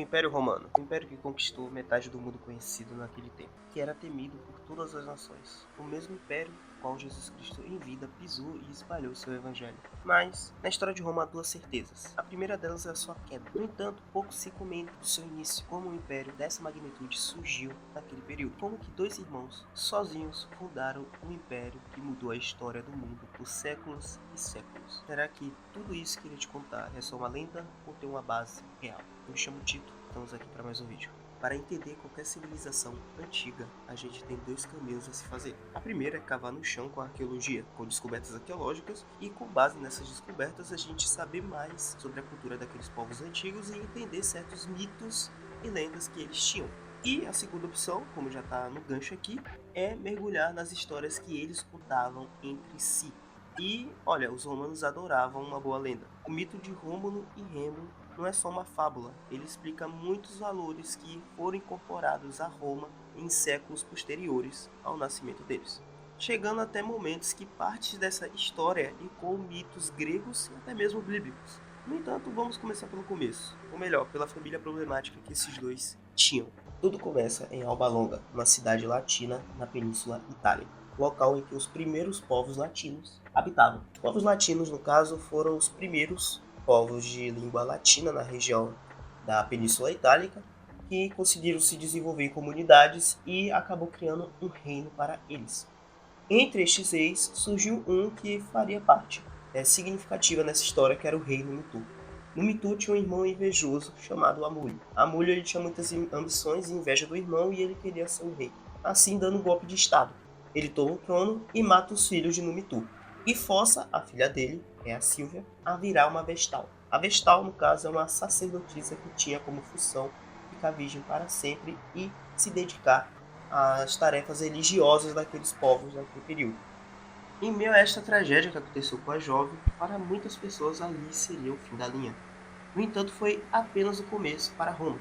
Império Romano, o império que conquistou metade do mundo conhecido naquele tempo, que era temido por todas as nações. O mesmo império no qual Jesus Cristo em vida pisou e espalhou seu evangelho. Mas, na história de Roma há duas certezas. A primeira delas é a sua queda. No entanto, pouco se comenta do seu início, como um império dessa magnitude surgiu naquele período. Como que dois irmãos, sozinhos, fundaram um império que mudou a história do mundo por séculos e séculos. Será que tudo isso que eu irei te contar é só uma lenda ou tem uma base real? Eu me chamo Tito, estamos aqui para mais um vídeo. Para entender qualquer civilização antiga, a gente tem dois caminhos a se fazer. A primeira é cavar no chão com a arqueologia, com descobertas arqueológicas, e com base nessas descobertas a gente saber mais sobre a cultura daqueles povos antigos e entender certos mitos e lendas que eles tinham. E a segunda opção, como já está no gancho aqui, é mergulhar nas histórias que eles contavam entre si. E, olha, os romanos adoravam uma boa lenda. O mito de Rômulo e Remo não é só uma fábula, ele explica muitos valores que foram incorporados a Roma em séculos posteriores ao nascimento deles, chegando até momentos que partes dessa história ecoam mitos gregos e até mesmo bíblicos. No entanto, vamos começar pelo começo, ou melhor, pela família problemática que esses dois tinham. Tudo começa em Alba Longa, uma cidade latina na Península Itálica, local em que os primeiros povos latinos habitavam. Os povos latinos, no caso, foram os primeiros povos de língua latina na região da Península Itálica que conseguiram se desenvolver em comunidades e acabou criando um reino para eles. Entre estes reis surgiu um que faria parte significativa nessa história, que era o rei Numitu. Numitu tinha um irmão invejoso chamado Amulho. Amulho ele tinha muitas ambições e inveja do irmão e ele queria ser o rei, assim dando um golpe de estado. Ele toma o trono e mata os filhos de Numitu e força a filha dele, a Silvia, a virar uma Vestal. A Vestal, no caso, é uma sacerdotisa que tinha como função ficar virgem para sempre e se dedicar às tarefas religiosas daqueles povos naquele período. Em meio a esta tragédia que aconteceu com a jovem, para muitas pessoas ali seria o fim da linha. No entanto, foi apenas o começo para Roma.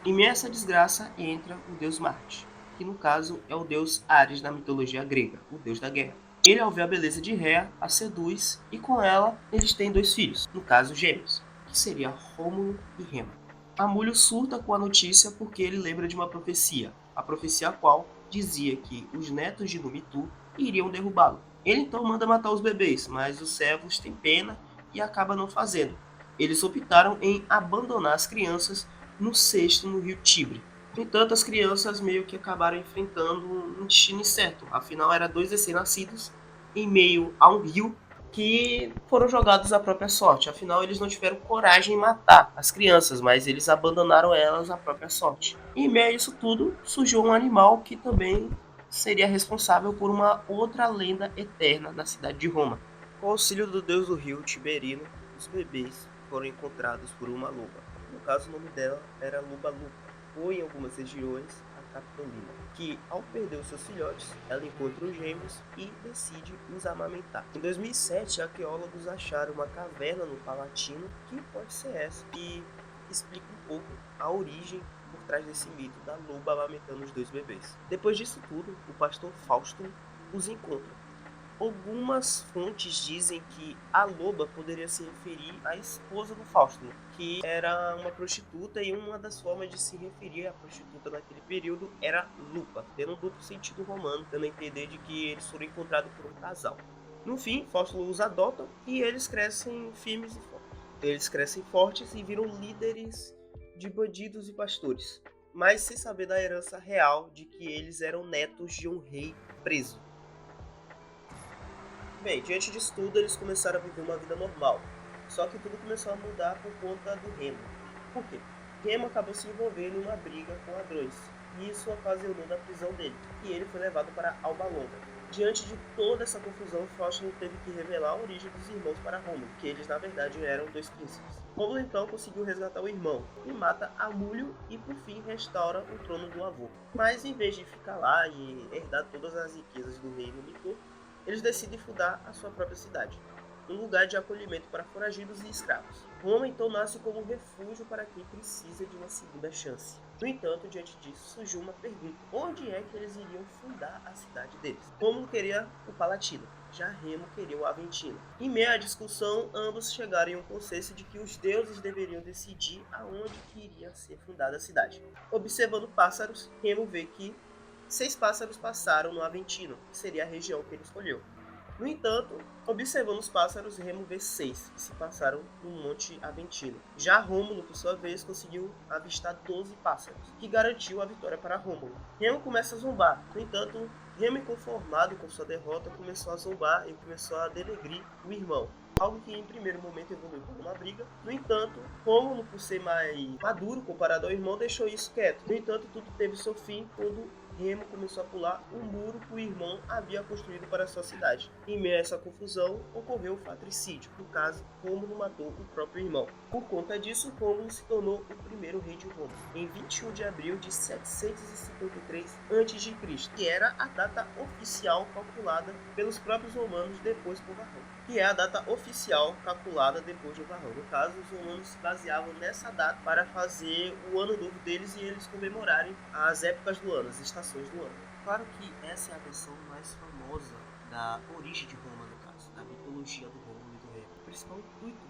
Em meio a essa desgraça entra o deus Marte, que no caso é o deus Ares na mitologia grega, o deus da guerra. Ele, ao ver a beleza de Rhea, a seduz e com ela eles têm dois filhos, no caso gêmeos, que seria Rômulo e Remo. Amulho surta com a notícia porque ele lembra de uma profecia, a profecia a qual dizia que os netos de Numitu iriam derrubá-lo. Ele então manda matar os bebês, mas os servos têm pena e acaba não fazendo. Eles optaram em abandonar as crianças no cesto no rio Tibre. No entanto, as crianças meio que acabaram enfrentando um destino incerto. Afinal, eram dois recém-nascidos em meio a um rio que foram jogados à própria sorte. Afinal, eles não tiveram coragem em matar as crianças, mas eles abandonaram elas à própria sorte. E em meio a isso tudo, surgiu um animal que também seria responsável por uma outra lenda eterna na cidade de Roma. Com o auxílio do deus do rio, Tiberino, os bebês foram encontrados por uma loba. No caso, o nome dela era Luba Lupa, ou em algumas regiões, a Capitolina, que ao perder os seus filhotes, ela encontra os gêmeos e decide os amamentar. Em 2007, arqueólogos acharam uma caverna no Palatino, que pode ser essa, e explica um pouco a origem por trás desse mito da loba amamentando os dois bebês. Depois disso tudo, o pastor Fausto os encontra. Algumas fontes dizem que a loba poderia se referir à esposa do Fausto, que era uma prostituta, e uma das formas de se referir à prostituta naquele período era lupa, tendo um duplo sentido romano, dando a entender de que eles foram encontrados por um casal. No fim, Fausto os adota e eles crescem firmes e fortes. Eles crescem fortes e viram líderes de bandidos e pastores, mas sem saber da herança real de que eles eram netos de um rei preso. Bem, diante disso tudo, eles começaram a viver uma vida normal. Só que tudo começou a mudar por conta do Remo. Por quê? Remo acabou se envolvendo em uma briga com ladrões, e isso ocasionou da prisão dele, e ele foi levado para Alba Longa. Diante de toda essa confusão, Fausto teve que revelar a origem dos irmãos para Rômulo, que eles na verdade eram dois príncipes. Rômulo então conseguiu resgatar o irmão, e mata Amulho e por fim restaura o trono do avô. Mas em vez de ficar lá e herdar todas as riquezas do reino Mitur, eles decidem fundar a sua própria cidade. um lugar de acolhimento para foragidos e escravos. Roma então nasce como um refúgio para quem precisa de uma segunda chance. No entanto, diante disso surgiu uma pergunta: onde é que eles iriam fundar a cidade deles? Rômulo queria o Palatino, já Remo queria o Aventino. Em meio à discussão, ambos chegaram em um consenso de que os deuses deveriam decidir aonde que iria ser fundada a cidade. Observando pássaros, Remo vê que 6 pássaros passaram no Aventino, que seria a região que ele escolheu. No entanto, observando os pássaros, Remo vê 6 que se passaram no Monte Aventino. Já Rômulo, por sua vez, conseguiu avistar 12 pássaros, que garantiu a vitória para Rômulo. Remo começa a zombar. No entanto, Remo, inconformado com sua derrota, começou a zombar e começou a denegrir o irmão. Algo que em primeiro momento evoluiu como uma briga. No entanto, Rômulo, por ser mais maduro comparado ao irmão, deixou isso quieto. No entanto, tudo teve seu fim quando Remo começou a pular o muro que o irmão havia construído para sua cidade. Em meio a essa confusão, ocorreu o fratricídio. No caso, Rômulo matou o próprio irmão. Por conta disso, Rômulo se tornou o primeiro rei de Roma, em 21 de abril de 753 a.C., que era a data oficial calculada pelos próprios romanos depois por Varrão. Que é a data oficial calculada depois de Varrão. No caso, os romanos se baseavam nessa data para fazer o ano novo deles e eles comemorarem as épocas do ano, as estações do ano. Claro que essa é a versão mais famosa da origem de Roma, no caso, da mitologia do Rômulo e do Remo. O principal intuito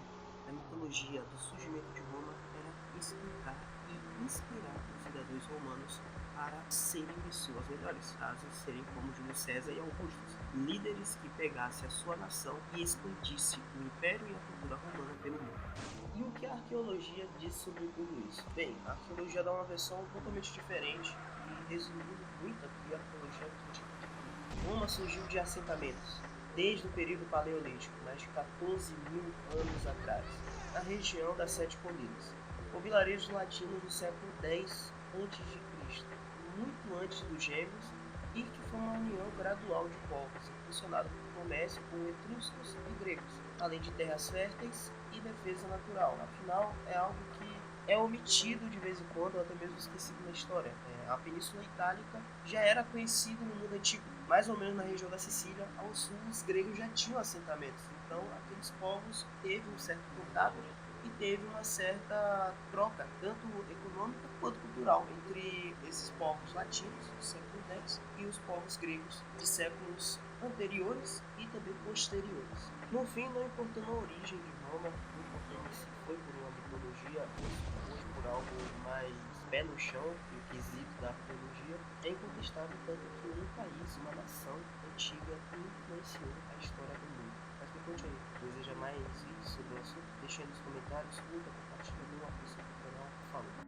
da mitologia do surgimento de Roma era explicar e inspirar os cidadãos romanos para serem pessoas melhores, caso serem como Júlio César e Augustus, líderes que pegassem a sua nação e expandissem o império e a cultura romana pelo mundo. E o que a arqueologia diz sobre tudo isso? Bem, a arqueologia dá uma versão totalmente diferente e, resumindo muito aqui, a arqueologia acredita que Roma surgiu de assentamentos desde o período paleolítico, mais de 14 mil anos atrás, na região das Sete Colinas, com vilarejos latinos do século X a.C., muito antes dos gêmeos, e que foi uma união gradual de povos, impulsionado por comércio com etruscos e gregos, além de terras férteis e defesa natural. Afinal, é algo que é omitido de vez em quando, ou até mesmo esquecido na história. A Península Itálica já era conhecida no mundo antigo, mais ou menos na região da Sicília, ao sul os gregos já tinham assentamentos, então aqueles povos teve um certo contato e teve uma certa troca, tanto econômica quanto cultural, entre esses povos latinos do século X e os povos gregos de séculos anteriores e também posteriores. No fim, não importando a origem de Roma, não importando se foi por uma mitologia ou se foi por algo mais pé no chão, no quesito da arqueologia, é incontestável tanto que um país, uma nação antiga, influenciou a história do mundo. Mas me conte aí, deseja mais vídeos sobre o assunto? Deixa aí nos comentários, curta, compartilha, dê uma força pro canal, falou!